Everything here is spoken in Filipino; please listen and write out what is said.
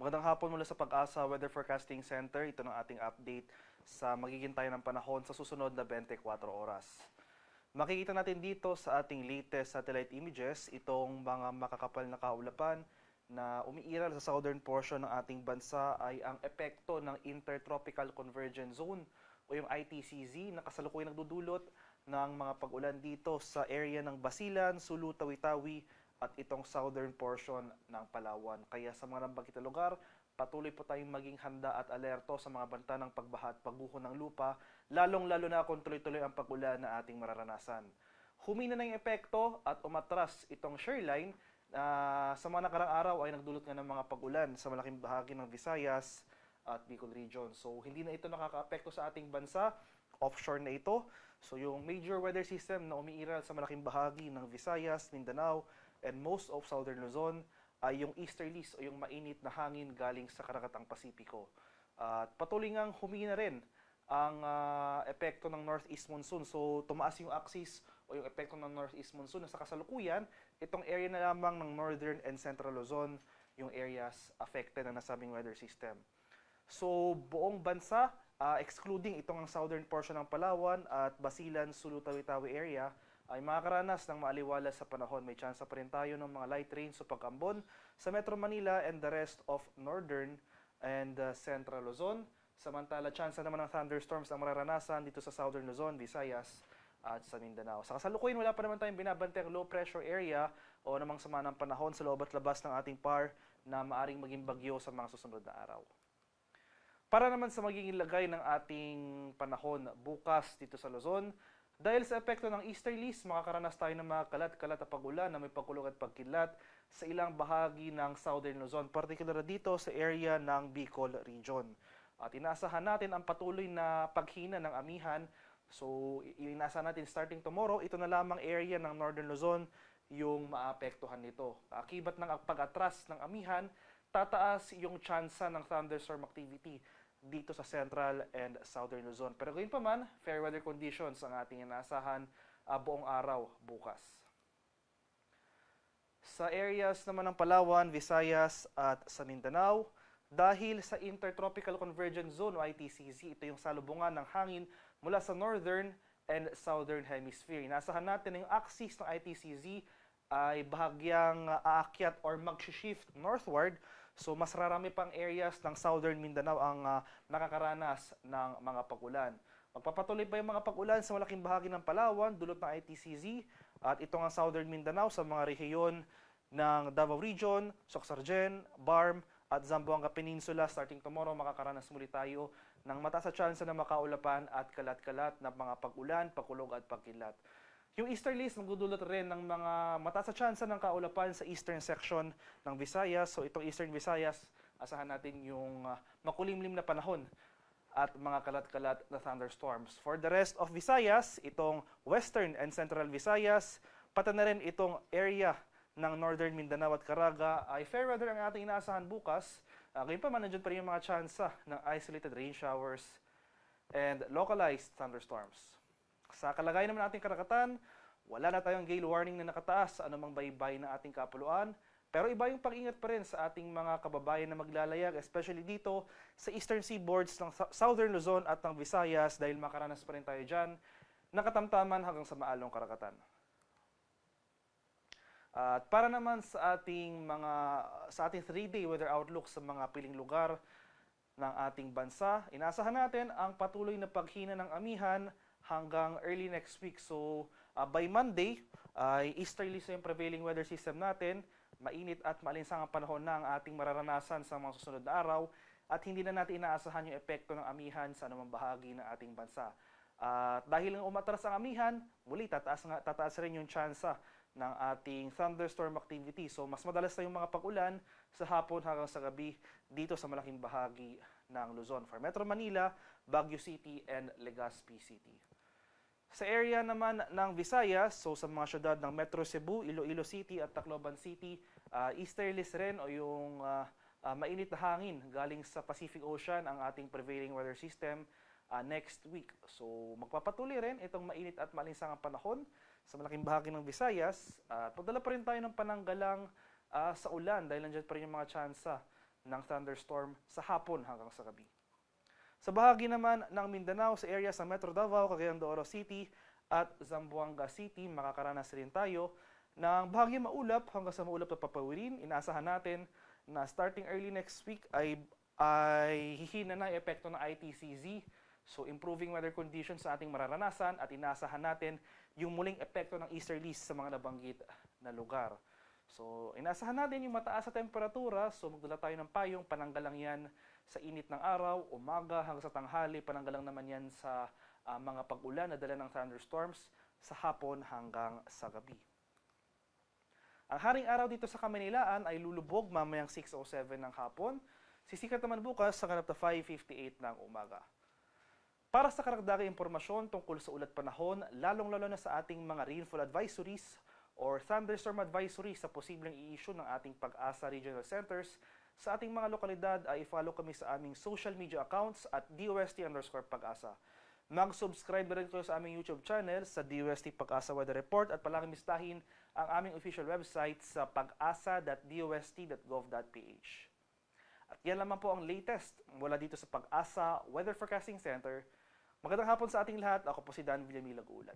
Magandang hapon mula sa Pag-asa Weather Forecasting Center. Ito ng ating update sa magiging tayo ng panahon sa susunod na 24 oras. Makikita natin dito sa ating latest satellite images itong mga makakapal na kaulapan na umiiral sa southern portion ng ating bansa ay ang epekto ng Intertropical Convergence Zone o yung ITCZ na kasalukuyang nagdudulot ng mga pag-ulan dito sa area ng Basilan, Sulu, Tawi-Tawi at itong southern portion ng Palawan. Kaya sa mga nabanggit na lugar, patuloy po tayong maging handa at alerto sa mga banta ng pagbaha at pagbuho ng lupa, lalong-lalo na kung tuloy-tuloy ang pag-ulan na ating mararanasan. Humina na yung epekto at umatras itong shoreline sa mga nakarang araw ay nagdulot nga ng mga pag-ulan sa malaking bahagi ng Visayas at Bicol region. So hindi na ito nakaka-apekto sa ating bansa, offshore na ito. So yung major weather system na umiiral sa malaking bahagi ng Visayas, Mindanao, and most of southern Luzon ay yung easterlies o yung mainit na hangin galing sa Karakatang Pasipiko. At patuloy ngang humina rin ang epekto ng northeast monsoon. So tumaas yung axis o yung epekto ng northeast monsoon na sa kasalukuyan, itong area na lamang ng northern and central Luzon yung areas affected ng nasabing weather system. So buong bansa, excluding itong ang southern portion ng Palawan at Basilan, Sulu, Tawi-Tawi area, ay makakaranas ng maaliwalas sa panahon. May tsansa pa rin tayo ng mga light rains o pag-ambon sa Metro Manila and the rest of northern and central Luzon. Samantala, tsansa naman ng thunderstorms ang mararanasan dito sa southern Luzon, Visayas at sa Mindanao. Sa kasalukuyan, wala pa naman tayong binabantay ang low pressure area o namang sama ng panahon sa loob at labas ng ating PAR na maaring maging bagyo sa mga susunod na araw. Para naman sa magiging lagay ng ating panahon bukas dito sa Luzon, dahil sa epekto ng easterlies, makakaranas tayo ng mga kalat-kalat na pag-ulan na may pagkulog at pagkilat sa ilang bahagi ng southern Luzon, particular dito sa area ng Bicol region. At inaasahan natin ang patuloy na paghina ng amihan. So inaasahan natin starting tomorrow, ito na lamang area ng northern Luzon yung maapektuhan nito. Akibat ng pag-atras ng amihan, tataas yung tsansa ng thunderstorm activity dito sa central and southern Luzon. Pero gayon pa man, fair weather conditions ang ating inaasahan buong araw bukas. Sa areas naman ng Palawan, Visayas at sa Mindanao, dahil sa Intertropical Convergence Zone o ITCZ, ito yung salubungan ng hangin mula sa northern and southern hemisphere. Inaasahan natin na yung axis ng ITCZ ay bahagyang aakyat or mag-shift northward. So mas rarami pang areas ng southern Mindanao ang nakakaranas ng mga pag-ulan. Magpapatuloy pa yung mga pag-ulan sa malaking bahagi ng Palawan, dulot ng ITCZ, at ito ang southern Mindanao sa mga rehiyon ng Davao Region, Socsargen, Barm, at Zamboanga Peninsula. Starting tomorrow, makakaranas muli tayo ng mataas na tsansa na makaulapan at kalat-kalat na mga pag-ulan, pagkulog at pagkilat. Yung easterlies, magdudulot rin ng mga mataas na tsansa ng kaulapan sa eastern section ng Visayas. So itong eastern Visayas, asahan natin yung makulimlim na panahon at mga kalat-kalat na thunderstorms. For the rest of Visayas, itong western and central Visayas, pati na rin itong area ng northern Mindanao at Caraga, ay fair weather ang ating inaasahan bukas. Ngayon pa man, nandiyan pa rin yung mga tsansa ng isolated rain showers and localized thunderstorms. Sa kalagayan naman ating karagatan, wala na tayong gale warning na nakataas sa anumang baybay ng ating kapuluan. Pero iba yung pag-ingat pa rin sa ating mga kababayan na maglalayag, especially dito sa eastern seaboards ng southern Luzon at ng Visayas dahil makaranas pa rin tayo dyan ng katamtaman hanggang sa maalong karagatan. At para naman sa ating 3-day weather outlook sa mga piling lugar ng ating bansa, inaasahan natin ang patuloy na paghina ng amihan hanggang early next week. So by Monday, easterlies yung prevailing weather system natin. Mainit at maalinsangang panahon na ang ating mararanasan sa mga susunod na araw at hindi na natin inaasahan yung epekto ng amihan sa anumang bahagi ng ating bansa. Dahil umatras ang amihan, muli tataas rin yung tsansa ng ating thunderstorm activity. So mas madalas na yung mga pag-ulan sa hapon hanggang sa gabi dito sa malaking bahagi ng Luzon. For Metro Manila, Baguio City, and Legazpi City. Sa area naman ng Visayas, so sa mga syudad ng Metro Cebu, Iloilo City at Tacloban City, easterlies rin o yung mainit na hangin galing sa Pacific Ocean ang ating prevailing weather system next week. So magpapatuloy rin itong mainit at maalinsangang panahon sa malaking bahagi ng Visayas. Pagdala pa rin tayo ng pananggalang sa ulan dahil nandiyan pa rin yung mga tsansa ng thunderstorm sa hapon hanggang sa gabi. Sa bahagi naman ng Mindanao, sa area sa Metro Davao, Cagayan de Oro City at Zamboanga City, makakaranas rin tayo ng bahagyang maulap hanggang sa maulap na papawirin. Inaasahan natin na starting early next week ay hihina na yung epekto ng ITCZ. So improving weather conditions sa ating mararanasan at inaasahan natin yung muling epekto ng easterlies sa mga nabanggit na lugar. So inaasahan natin yung mataas sa temperatura, so magdala tayo ng payong, pananggal lang yan sa init ng araw, umaga hanggang sa tanghali, pananggal lang naman yan sa mga pag-ulan na dala ng thunderstorms sa hapon hanggang sa gabi. Ang haring araw dito sa Kamaynilaan ay lulubog mamayang 6:07 ng hapon. Sisikat naman bukas sa ganap na 5:58 ng umaga. Para sa karagdagang impormasyon tungkol sa ulat panahon, lalong-lalo na sa ating mga rainfall advisories or thunderstorm advisories sa posibleng i-issue ng ating Pag-asa Regional Centers, sa ating mga lokalidad ay i-follow kami sa aming social media accounts at DOST_Pag-asa. Mag-subscribe rin kayo sa aming YouTube channel sa DOST Pag-asa Weather Report at palaging bisitahin ang aming official website sa pag-asa.dost.gov.ph. At yan lamang po ang latest mula dito sa Pag-asa Weather Forecasting Center. Magandang hapon sa ating lahat. Ako po si Dan Villamil Agulat.